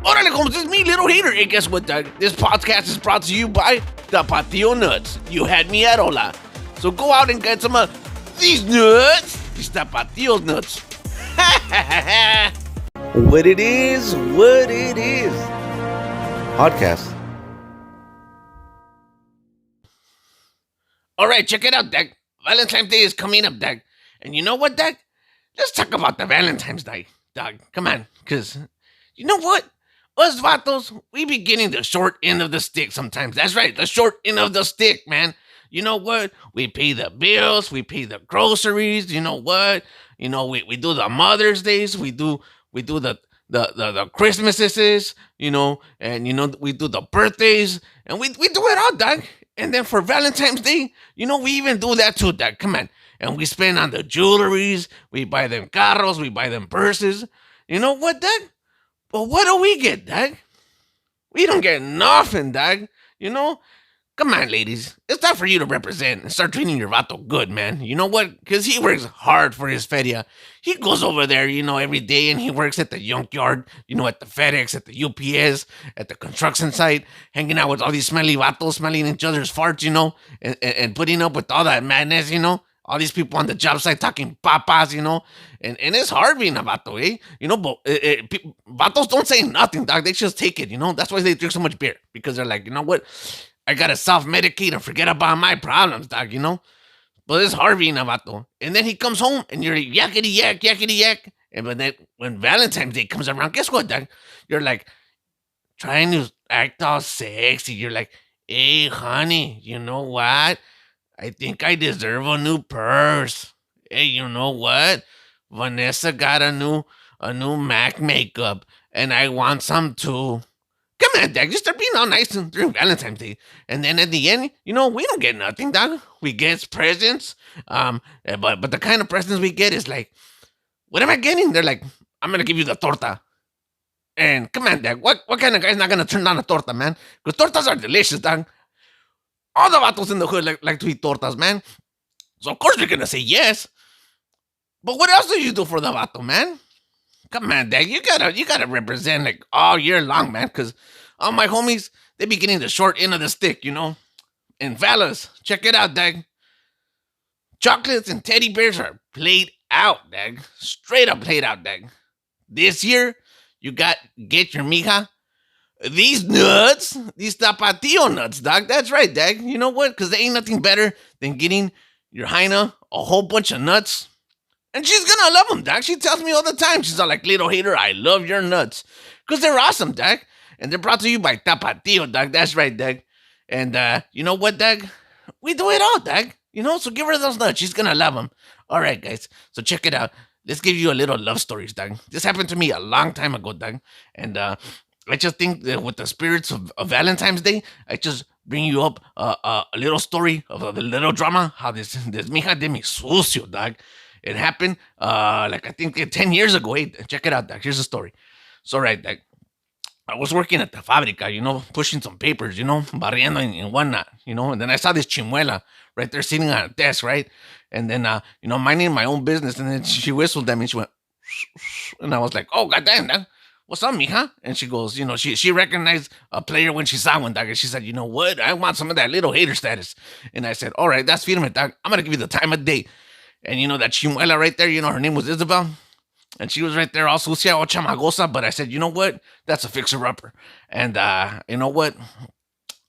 Órale, Holmes, it's me, Little Hater. And guess what, Doug? This podcast is brought to you by the Patio Nuts. You had me at hola. So go out and get some of these nuts. These Tapatio nuts. What it is. Podcast. All right, check it out, Doug. Valentine's Day is coming up, Doug. And you know what, Doug? Let's talk about the Valentine's Day, Doug. Come on, because you know what? Us vatos, we be getting the short end of the stick sometimes. That's right, the short end of the stick, man. You know what? We pay the bills, we pay the groceries. You know what? You know, we do the Mother's Days, we do the Christmases, you know, and you know we do the birthdays, and we do it all, Doug. And then for Valentine's Day, you know, we even do that too, Doug. Come on. And we spend on the jewelries, we buy them carros, we buy them purses. You know what, Doug? But what do we get, Doug? We don't get nothing, Doug. You know? Come on, ladies. It's time for you to represent and start treating your vato good, man. You know what? Because he works hard for his feria. He goes over there, you know, every day, and he works at the junkyard, you know, at the FedEx, at the UPS, at the construction site, hanging out with all these smelly vatos, smelling each other's farts, you know, and putting up with all that madness, you know. All these people on the job site talking papas, you know, and it's hard being a vato, eh? You know, but vatos don't say nothing, dog. They just take it, you know. That's why they drink so much beer, because they're like, you know what? I gotta self-medicate and forget about my problems, dog, you know. But it's hard being a vato. And then he comes home and you're yakety yak. And then when Valentine's Day comes around, guess what, dog? You're like trying to act all sexy. You're like, hey, honey, you know what? I think I deserve a new purse. Hey, you know what? Vanessa got a new MAC makeup, and I want some too. Come on, Dad. Just start being all nice during Valentine's Day. And then at the end, you know, we don't get nothing, dog. We get presents. But the kind of presents we get is like, what am I getting? They're like, I'm gonna give you the torta. And come on, Dad. What kind of guy's not gonna turn down a torta, man? Because tortas are delicious, dog. All the vatos in the hood like to eat tortas, man. So of course we're gonna say yes. But what else do you do for the vato, man? Come on, Dad. You gotta represent like all year long, man. Cause all my homies, they be getting the short end of the stick, you know. And fellas, check it out, Dad. Chocolates and teddy bears are played out, Dad. Straight up played out, Dad. This year, you get your mija these nuts, these tapatio nuts, dog. That's right, Dag. You know what? Because there ain't nothing better than getting your hyena a whole bunch of nuts. And she's gonna love them, Dag. She tells me all the time. She's all like, Little Hater, I love your nuts. Because they're awesome, Dag. And they're brought to you by Tapatio, Dag. That's right, Dag. And you know what, Dag? We do it all, Dag. You know, so give her those nuts. She's gonna love them. All right, guys. So check it out. Let's give you a little love stories, Dag. This happened to me a long time ago, Dag. And I just think that with the spirits of Valentine's Day, I just bring you up a little story of a little drama. How this mija de mi sucio, dog. It happened like I think 10 years ago. Hey, check it out, dog. Here's the story. So right, dog. I was working at the fábrica, you know, pushing some papers, you know, barriendo and whatnot, you know, and then I saw this chimuela right there sitting on a desk, right? And then, you know, minding my own business, and then she whistled at me and she went, and I was like, oh, goddamn, dog. What's up, mija? And she goes, you know, she recognized a player when she saw one, dog. And she said, you know what? I want some of that Little Hater status. And I said, all right, that's firme, dog. I'm going to give you the time of day. And, you know, that chimuela right there, you know, her name was Isabel. And she was right there all sucia, all chamagosa. But I said, you know what? That's a fixer-upper. And, you know what?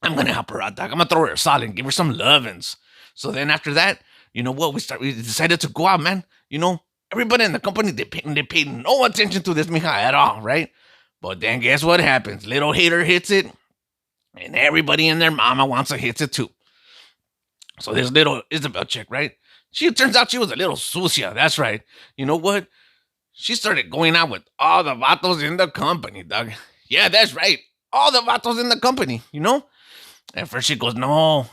I'm going to help her out, dog. I'm going to throw her a solid and give her some lovin's. So then after that, you know what? We decided to go out, man. You know, everybody in the company, they paid no attention to this mija at all, right? But then guess what happens? Little Hater hits it, and everybody and their mama wants to hit it too. So this little Isabel chick, right? Turns out she was a little sucia. That's right. You know what? She started going out with all the vatos in the company, dog. Yeah, that's right. All the vatos in the company, you know? At first she goes, no,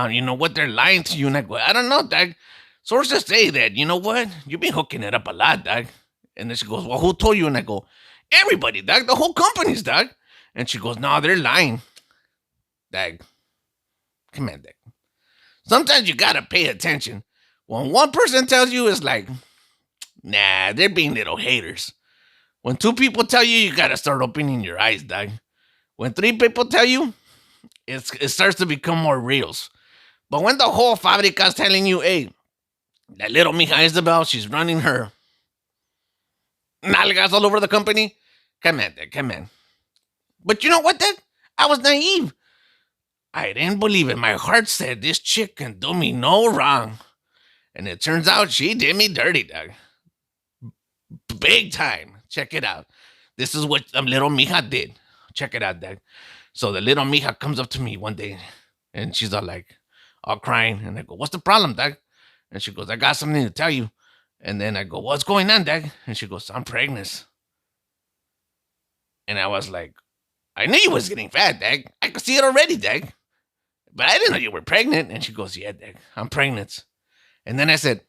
you know what? They're lying to you. And I go, I don't know, dog. Sources say that, you know what? You've been hooking it up a lot, dog. And then she goes, well, who told you? And I go, everybody, dog. The whole company's, dog. And she goes, no, they're lying. Dog. Come on, dog. Sometimes you gotta pay attention. When one person tells you, it's like, nah, they're being little haters. When two people tell you, you gotta start opening your eyes, dog. When three people tell you, it starts to become more reals. But when the whole fabrica's telling you, hey, that little mija Isabel, she's running her nalgas all over the company, come on, dog, come on. But you know what, dog? I was naive. I didn't believe it. My heart said this chick can do me no wrong. And it turns out she did me dirty, dog. Big time. Check it out. This is what little mija did. Check it out, dog. So the little mija comes up to me one day and she's all crying. And I go, what's the problem, dog? And she goes, I got something to tell you. And then I go, what's going on, dog? And she goes, I'm pregnant. And I was like, I knew you was getting fat, dog. I could see it already, dog. But I didn't know you were pregnant. And she goes, yeah, dog, I'm pregnant. And then I said,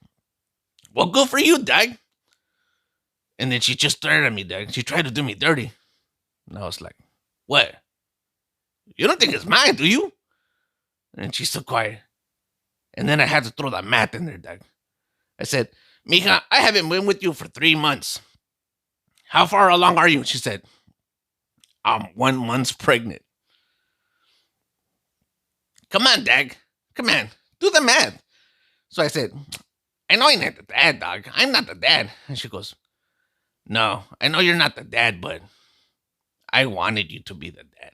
well, good for you, dog. And then she just stared at me, dog. She tried to do me dirty. And I was like, what? You don't think it's mine, do you? And she's so quiet. And then I had to throw that math in there, dog. I said, mija, I haven't been with you for 3 months. How far along are you? She said, I'm 1 month pregnant. Come on, dog. Come on. Do the math. So I said, I know you're not the dad, dog. I'm not the dad. And she goes, no, I know you're not the dad, but I wanted you to be the dad.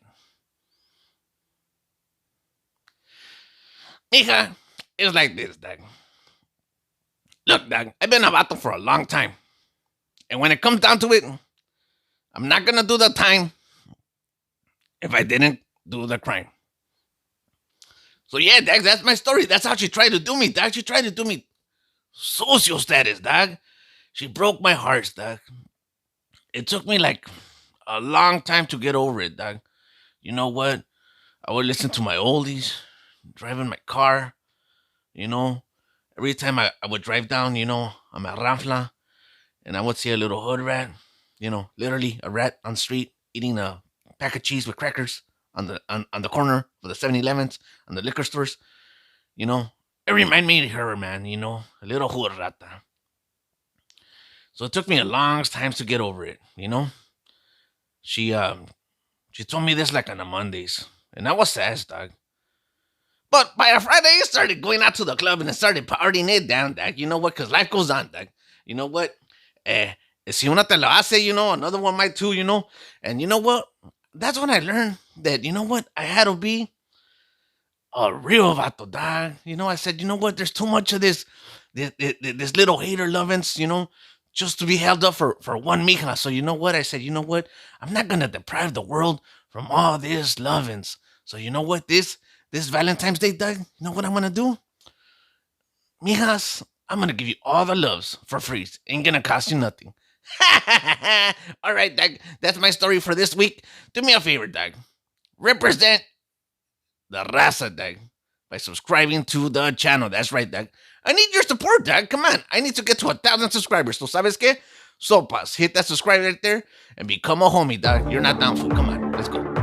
Mija, it's like this, dog. Look, dog, I've been a vato for a long time. And when it comes down to it, I'm not going to do the time if I didn't do the crime. So yeah, dog, that's my story. That's how she tried to do me, dog. She tried to do me sucio status, dog. She broke my heart, dog. It took me like a long time to get over it, dog. You know what? I would listen to my oldies, driving my car, you know. Every time I would drive down, you know, on my Ramfla, and I would see a little hood rat, you know, literally a rat on the street eating a pack of cheese with crackers on the corner of the 7-Elevens, on the liquor stores, you know. It reminded me of her, man, you know, a little hood rata. So it took me a long time to get over it, you know. She told me this like on the Mondays, and I was sad, dog. But by a Friday, I started going out to the club and I started partying it down, dog. You know what? Because life goes on, dog. You know what? Si una te lo hace, you know, another one might too, you know. And you know what? That's when I learned that, you know what? I had to be a real vato, dog. You know, I said, you know what? There's too much of this little hater lovins, you know, just to be held up for one mija. So you know what? I said, you know what? I'm not going to deprive the world from all this lovins. So you know what? This Valentine's Day, Doug, you know what I'm going to do? Mijas, I'm going to give you all the loves for free. Ain't going to cost you nothing. All right, Doug, that's my story for this week. Do me a favor, Doug. Represent the raza, Doug, by subscribing to the channel. That's right, Doug. I need your support, Doug. Come on. I need to get to 1,000 subscribers. So, ¿sabes qué? Sopas, hit that subscribe right there and become a homie, Doug. You're not down for. Come on, let's go.